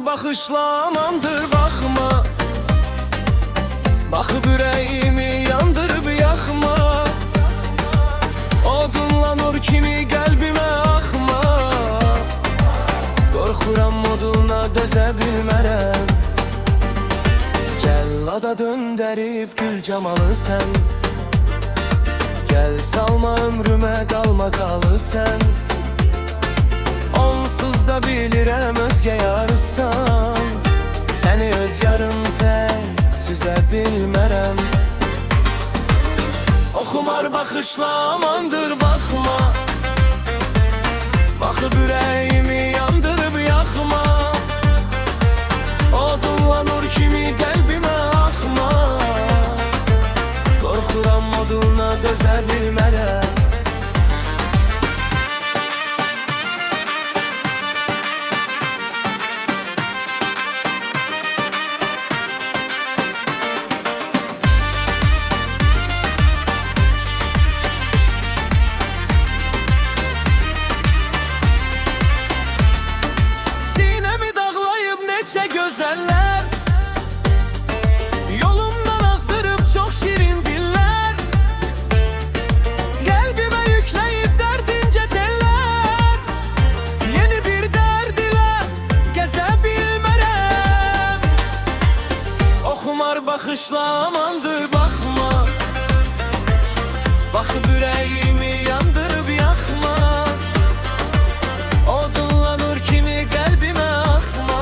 baxışlamandır baxma. Baxıb ürəyimi yandırıb yaxma. Odunla nur kimi qəlbimə axma. Qorxuram oduna dözə bilmərəm. Cəllada döndərib gül camalı sən. Gəl salma ömrümə qalma qalı sən. Onsuz da bilirəm özgə yarısan. Səni öz yarım tək süzə bilmərəm. Oxumar baxışlamandır baxma. Baxıb ürəyimi yandırıb yaxma. Odunla nur kimi qəlbimə axma. Qorxuram oduna dözə bilmərəm. Gözəller yolumdan azdırıb çox şirin dillər. Qəlbimə yükləyib dərdince tellər. Yeni bir dərd ilə gəzə bilmərəm. Oxumar baxışlamandır baxma. Baxıb ürəyimi yandırıb yaxma. Odunla nur kimi qəlbimə axma.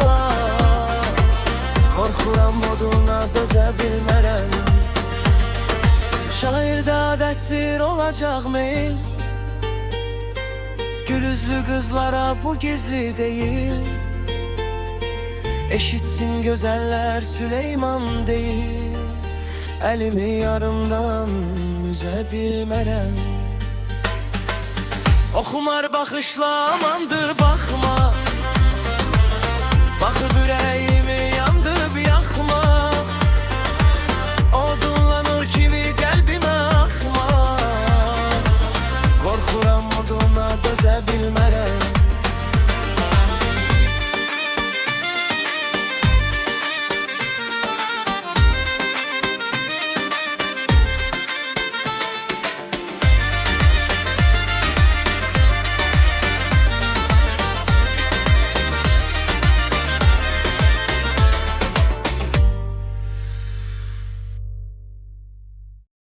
Qorxuram oduna dözə bilmərəm. Şairdə adətdir olacaq meyl. Gül üzlü qızlara bu gizli deyil. Eşitsin gözəller Süleyman deyil. Əlimi yarımdan üzə bilmərəm. Oxumar baxışlamandır baxma. Baxıb ürək